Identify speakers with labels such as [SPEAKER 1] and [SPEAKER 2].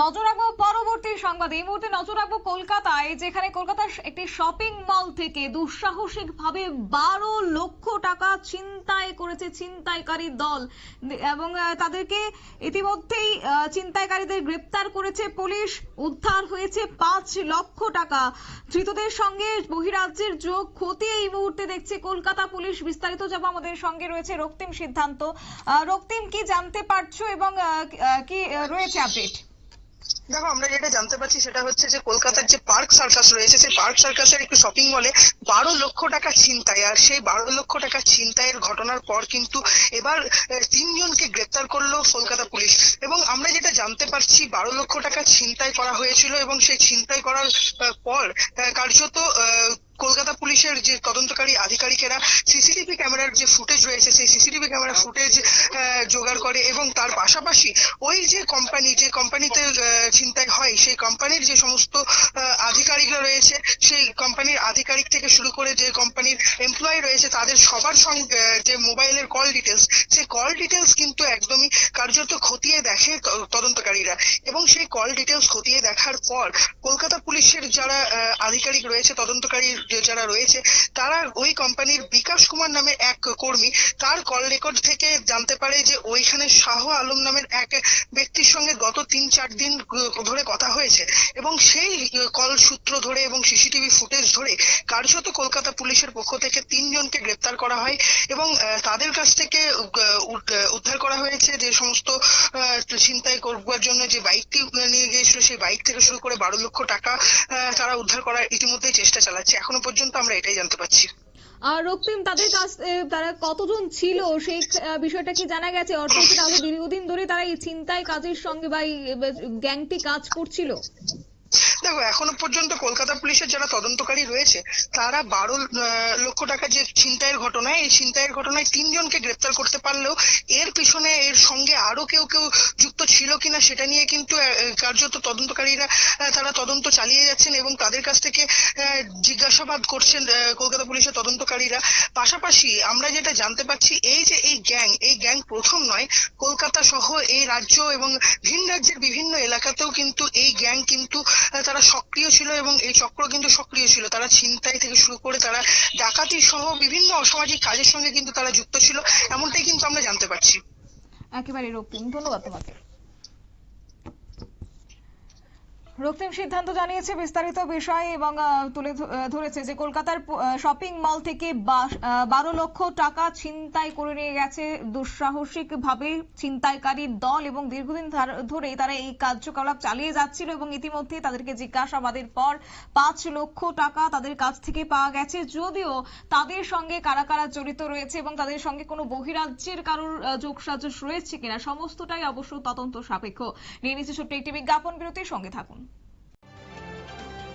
[SPEAKER 1] নজর রাখবো পরবর্তী সংবাদে। এই মুহূর্তে নজর রাখবো কলকাতায়, যেখানে কলকাতার একটি শপিং মল থেকে দুঃসাহসিক ভাবে 12 লক্ষ টাকা ছিনতাই করেছে ছিনতাইকারী দল এবং তাদেরকে ইতিমধ্যেই ছিনতাইকারীদের গ্রেপ্তার করেছে পুলিশ। উদ্ধার হয়েছে 5 লক্ষ টাকা। ধৃতদের সঙ্গে বহিরাজ্যের যোগ খতিয়ে এই মুহূর্তে দেখছে কলকাতা পুলিশ। বিস্তারিত যাবো, আমাদের সঙ্গে রয়েছে রক্তিম সিদ্ধান্ত। রক্তিম, কি জানতে পারছো এবং কি রয়েছে আপডেট?
[SPEAKER 2] দেখো, আমরা যেটা জানতে পারছি সেটা হচ্ছে যে কলকাতার যে পার্ক সার্কাস রয়েছে, সেই পার্ক সার্কাসের একটি শপিং মলে 12 লক্ষ টাকা ছিনতাই। আর সেই 12 লক্ষ টাকা ছিনতাইয়ের ঘটনার পর কিন্তু এবার 3 জনকে গ্রেপ্তার করলো কলকাতা পুলিশ। এবং আমরা যেটা জানতে পারছি, 12 লক্ষ টাকা ছিনতাই করা হয়েছিল এবং সেই ছিনতাই করার পর কার্যত কলকাতা পুলিশের যে তদন্তকারী আধিকারিকেরা সিসিটিভি ক্যামেরার যে ফুটেজ রয়েছে, সেই সিসিটিভি ক্যামেরা ফুটেজ জোগাড় করে এবং তার পাশাপাশি ওই যে কোম্পানিতে ছিনতাই হয়, সেই কোম্পানির যে সমস্ত আধিকারিকরা রয়েছে, সেই কোম্পানির আধিকারিক থেকে শুরু করে যে কোম্পানির এমপ্লয়ি রয়েছে, তাদের সবার সঙ্গে যে মোবাইলের কল ডিটেলস, সেই কল ডিটেলস কিন্তু একদমই কার্যত খতিয়ে দেখে তদন্তকারীরা। এবং সেই কল ডিটেলস খতিয়ে দেখার পর কলকাতা পুলিশের যারা আধিকারিক রয়েছে, তদন্তকারী যারা রয়েছে, তারা ওই কোম্পানির বিকাশ কুমার নামে এক কর্মী, তার কল রেকর্ড থেকে জানতে পারে যে ওইখানে শাহ আলম নামের এক ব্যক্তির সঙ্গে গত 3-4 দিন ধরে কথা হয়েছে। এবং সেই কল সূত্র ধরে এবং সিসিটিভি ফুটেজ ধরে কার্যত কলকাতা পুলিশের পক্ষ থেকে 3 জনকে গ্রেপ্তার করা হয় এবং তাদের কাছ থেকে উদ্ধার করা হয়েছে যে সমস্ত ছিনতাই করবার জন্য যে বাইকটি নিয়ে গিয়েছিল, সেই বাইক থেকে শুরু করে 12 লক্ষ টাকা তারা উদ্ধার করার ইতিমধ্যেই চেষ্টা চালাচ্ছে। এখনো পর্যন্ত আমরা এটাই জানতে পারছি।
[SPEAKER 1] আর রক্তিম, তাদের কাছ তারা কতজন ছিল সেই বিষয়টা কি জানা গেছে? অর্থাৎ তাহলে দীর্ঘদিন ধরে তারা এই ছিনতাই কাজের সঙ্গে বা এই গ্যাংটি কাজ করছিল?
[SPEAKER 2] দেখো, এখনো পর্যন্ত কলকাতা পুলিশের যারা তদন্তকারী রয়েছে, তারা 12 লক্ষ টাকা যে ছিনতাইয়ের ঘটনায়, এই ছিনতাইয়ের ঘটনায় 3 জনকে গ্রেপ্তার করতে পারলেও এর পিছনে এর সঙ্গে আরো কেউ যুক্ত ছিল কিনা সেটা নিয়ে কিন্তু কার্যত তদন্তকারীরা তারা তদন্ত চালিয়ে যাচ্ছেন এবং তাদের কাছ থেকে জিজ্ঞাসাবাদ করছেন কলকাতা পুলিশের তদন্তকারীরা। পাশাপাশি আমরা যেটা জানতে পারছি, এই যে এই গ্যাং প্রথম নয়, কলকাতা সহ এই রাজ্য এবং ভিন রাজ্যের বিভিন্ন এলাকাতেও কিন্তু এই গ্যাং কিন্তু তারা সক্রিয় ছিল এবং এই চক্র কিন্তু সক্রিয় ছিল। তারা ছিনতাই থেকে শুরু করে তারা ডাকাতি সহ বিভিন্ন অসামাজিক কাজের সঙ্গে কিন্তু তারা যুক্ত ছিল, এমনটাই কিন্তু আমরা জানতে পারছি।
[SPEAKER 1] একেবারে রক্তিম, ধন্যবাদ তোমাকে। রক্তিম সিদ্ধান্ত জানিয়েছে বিস্তারিত বিষয় এবং তুলে ধরেছে যে কলকাতার শপিং মল থেকে 12 লক্ষ টাকা ছিনতাই করে নিয়ে গেছে দুঃসাহসিক ভাবে ছিনতাইকারী দল এবং দীর্ঘদিন ধরে তারা এই কার্যকলাপ চালিয়ে যাচ্ছিল এবং ইতিমধ্যে তাদেরকে জিজ্ঞাসাবাদের পর 5 লক্ষ টাকা তাদের কাছ থেকে পাওয়া গেছে। যদিও তাদের সঙ্গে কারা কারা জড়িত রয়েছে এবং তাদের সঙ্গে কোনো বহিরাজ্যের কারোর যোগসাজশ রয়েছে কিনা, সমস্তটাই অবশ্য তদন্ত সাপেক্ষ। নিয়ে নিচ্ছে ছোট্ট একটি বিজ্ঞাপন বিরতির সঙ্গে থাকুন।